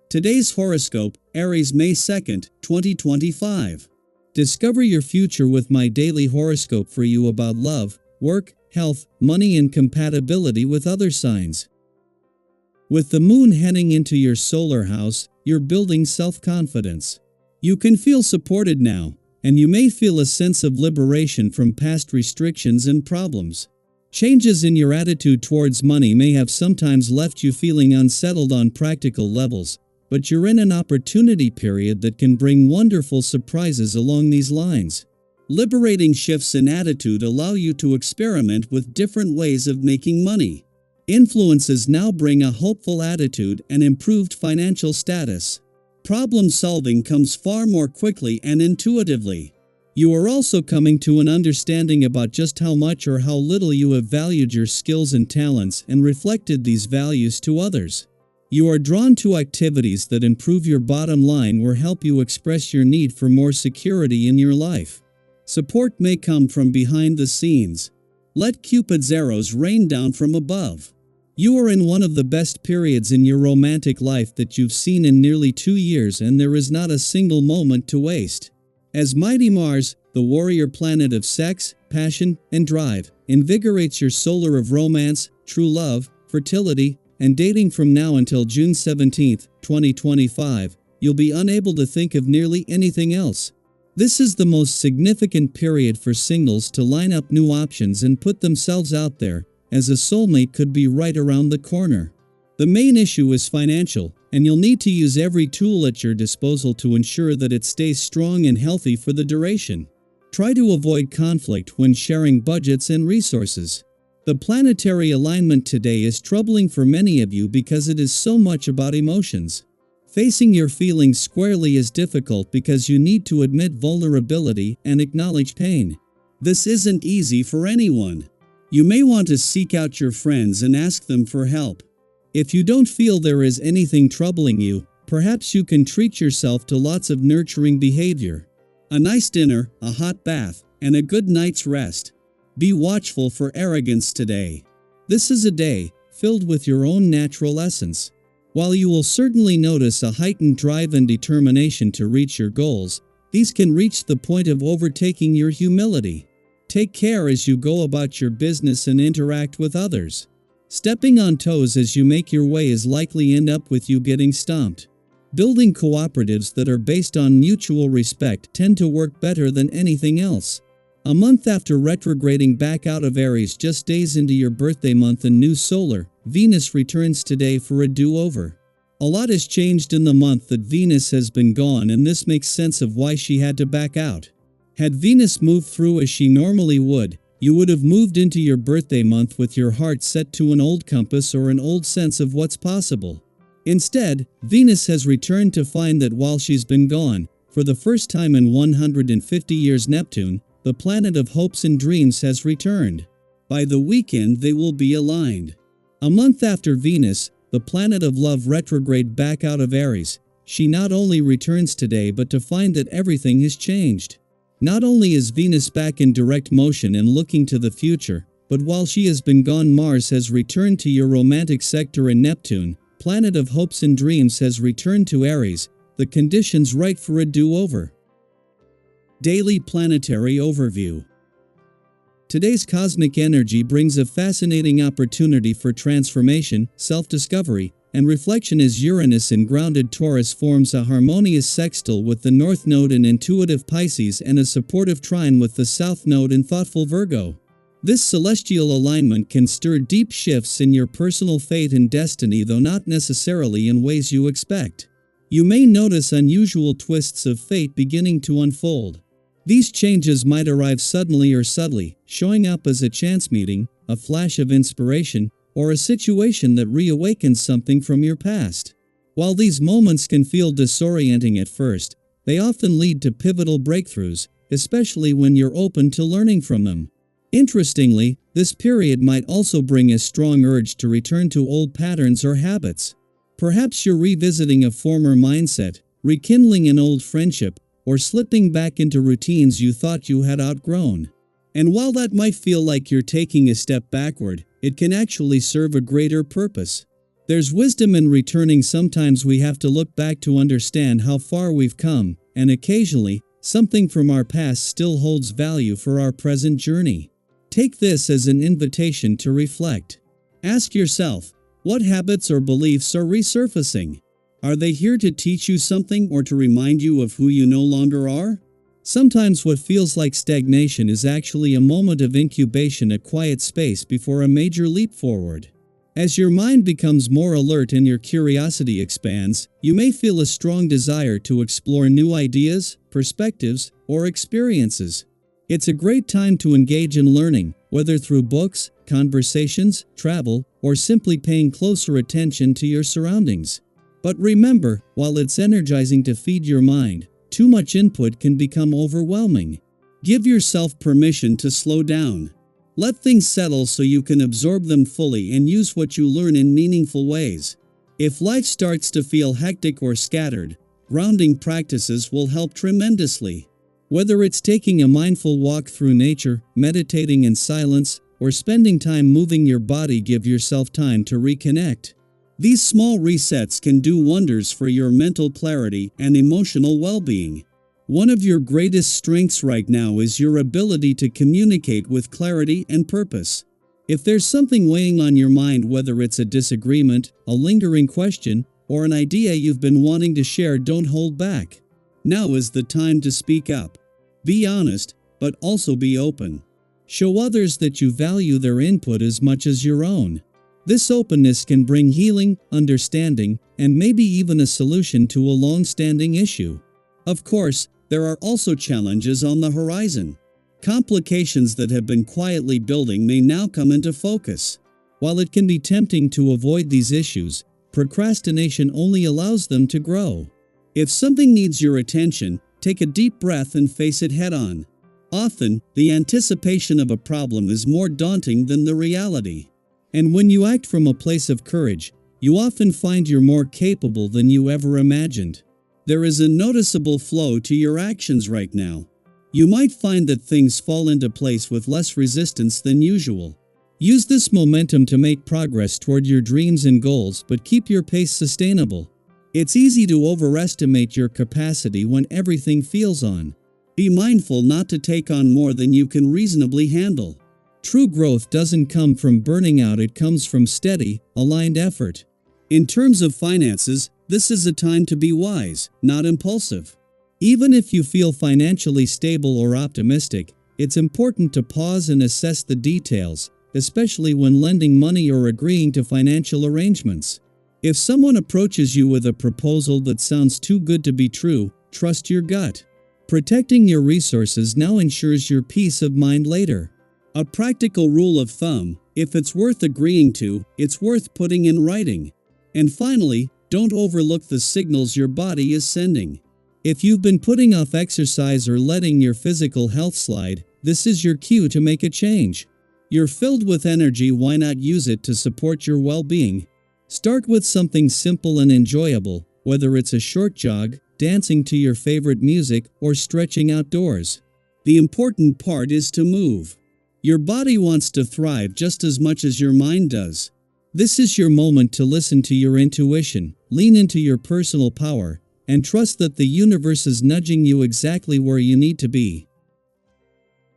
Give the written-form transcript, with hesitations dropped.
Today's horoscope, Aries, May 2nd, 2025. Discover your future with my daily horoscope for you about love, work, health, money, and compatibility with other signs. With the moon heading into your solar house, you're building self-confidence. You can feel supported now, and you may feel a sense of liberation from past restrictions and problems. Changes in your attitude towards money may have sometimes left you feeling unsettled on practical levels, but you're in an opportunity period that can bring wonderful surprises along these lines. Liberating shifts in attitude allow you to experiment with different ways of making money. Influences now bring a hopeful attitude and improved financial status. Problem solving comes far more quickly and intuitively. You are also coming to an understanding about just how much or how little you have valued your skills and talents and reflected these values to others. You are drawn to activities that improve your bottom line or help you express your need for more security in your life. Support may come from behind the scenes. Let Cupid's arrows rain down from above. You are in one of the best periods in your romantic life that you've seen in nearly 2 years, and there is not a single moment to waste. As mighty Mars, the warrior planet of sex, passion, and drive, invigorates your solar of romance, true love, fertility, and dating from now until June 17, 2025, you'll be unable to think of nearly anything else. This is the most significant period for singles to line up new options and put themselves out there, as a soulmate could be right around the corner. The main issue is financial, and you'll need to use every tool at your disposal to ensure that it stays strong and healthy for the duration. Try to avoid conflict when sharing budgets and resources. The planetary alignment today is troubling for many of you because it is so much about emotions. Facing your feelings squarely is difficult because you need to admit vulnerability and acknowledge pain. This isn't easy for anyone. You may want to seek out your friends and ask them for help. If you don't feel there is anything troubling you, perhaps you can treat yourself to lots of nurturing behavior. A nice dinner, a hot bath, and a good night's rest. Be watchful for arrogance today. This is a day filled with your own natural essence. While you will certainly notice a heightened drive and determination to reach your goals, these can reach the point of overtaking your humility. Take care as you go about your business and interact with others. Stepping on toes as you make your way is likely end up with you getting stomped. Building cooperatives that are based on mutual respect tend to work better than anything else. A month after retrograding back out of Aries just days into your birthday month and new solar, Venus returns today for a do-over. A lot has changed in the month that Venus has been gone, and this makes sense of why she had to back out. Had Venus moved through as she normally would, you would have moved into your birthday month with your heart set to an old compass or an old sense of what's possible. Instead, Venus has returned to find that while she's been gone, for the first time in 150 years, Neptune, the planet of hopes and dreams, has returned. By the weekend they will be aligned. A month after Venus, the planet of love, retrograde back out of Aries, she not only returns today but to find that everything has changed. Not only is Venus back in direct motion and looking to the future, but while she has been gone, Mars has returned to your romantic sector, and Neptune, planet of hopes and dreams, has returned to Aries, the conditions right for a do-over. Daily Planetary Overview. Today's cosmic energy brings a fascinating opportunity for transformation, self-discovery, and reflection as Uranus in grounded Taurus forms a harmonious sextile with the North Node in intuitive Pisces and a supportive trine with the South Node in thoughtful Virgo. This celestial alignment can stir deep shifts in your personal fate and destiny, though not necessarily in ways you expect. You may notice unusual twists of fate beginning to unfold. These changes might arrive suddenly or subtly, showing up as a chance meeting, a flash of inspiration, or a situation that reawakens something from your past. While these moments can feel disorienting at first, they often lead to pivotal breakthroughs, especially when you're open to learning from them. Interestingly, this period might also bring a strong urge to return to old patterns or habits. Perhaps you're revisiting a former mindset, rekindling an old friendship, or slipping back into routines you thought you had outgrown. And while that might feel like you're taking a step backward, it can actually serve a greater purpose. There's wisdom in returning. Sometimes we have to look back to understand how far we've come, and occasionally, something from our past still holds value for our present journey. Take this as an invitation to reflect. Ask yourself, what habits or beliefs are resurfacing? Are they here to teach you something or to remind you of who you no longer are? Sometimes what feels like stagnation is actually a moment of incubation, a quiet space before a major leap forward. As your mind becomes more alert and your curiosity expands, you may feel a strong desire to explore new ideas, perspectives, or experiences. It's a great time to engage in learning, whether through books, conversations, travel, or simply paying closer attention to your surroundings. But remember, while it's energizing to feed your mind, too much input can become overwhelming. Give yourself permission to slow down. Let things settle so you can absorb them fully and use what you learn in meaningful ways. If life starts to feel hectic or scattered, grounding practices will help tremendously. Whether it's taking a mindful walk through nature, meditating in silence, or spending time moving your body, give yourself time to reconnect. These small resets can do wonders for your mental clarity and emotional well-being. One of your greatest strengths right now is your ability to communicate with clarity and purpose. If there's something weighing on your mind, whether it's a disagreement, a lingering question, or an idea you've been wanting to share, don't hold back. Now is the time to speak up. Be honest, but also be open. Show others that you value their input as much as your own. This openness can bring healing, understanding, and maybe even a solution to a long-standing issue. Of course, there are also challenges on the horizon. Complications that have been quietly building may now come into focus. While it can be tempting to avoid these issues, procrastination only allows them to grow. If something needs your attention, take a deep breath and face it head-on. Often, the anticipation of a problem is more daunting than the reality. And when you act from a place of courage, you often find you're more capable than you ever imagined. There is a noticeable flow to your actions right now. You might find that things fall into place with less resistance than usual. Use this momentum to make progress toward your dreams and goals, but keep your pace sustainable. It's easy to overestimate your capacity when everything feels on. Be mindful not to take on more than you can reasonably handle. True growth doesn't come from burning out, it comes from steady, aligned effort. In terms of finances, this is a time to be wise, not impulsive. Even if you feel financially stable or optimistic, it's important to pause and assess the details, especially when lending money or agreeing to financial arrangements. If someone approaches you with a proposal that sounds too good to be true, trust your gut. Protecting your resources now ensures your peace of mind later. A practical rule of thumb: if it's worth agreeing to, it's worth putting in writing. And finally, don't overlook the signals your body is sending. If you've been putting off exercise or letting your physical health slide, this is your cue to make a change. You're filled with energy, why not use it to support your well-being? Start with something simple and enjoyable, whether it's a short jog, dancing to your favorite music, or stretching outdoors. The important part is to move. Your body wants to thrive just as much as your mind does. This is your moment to listen to your intuition, lean into your personal power, and trust that the universe is nudging you exactly where you need to be.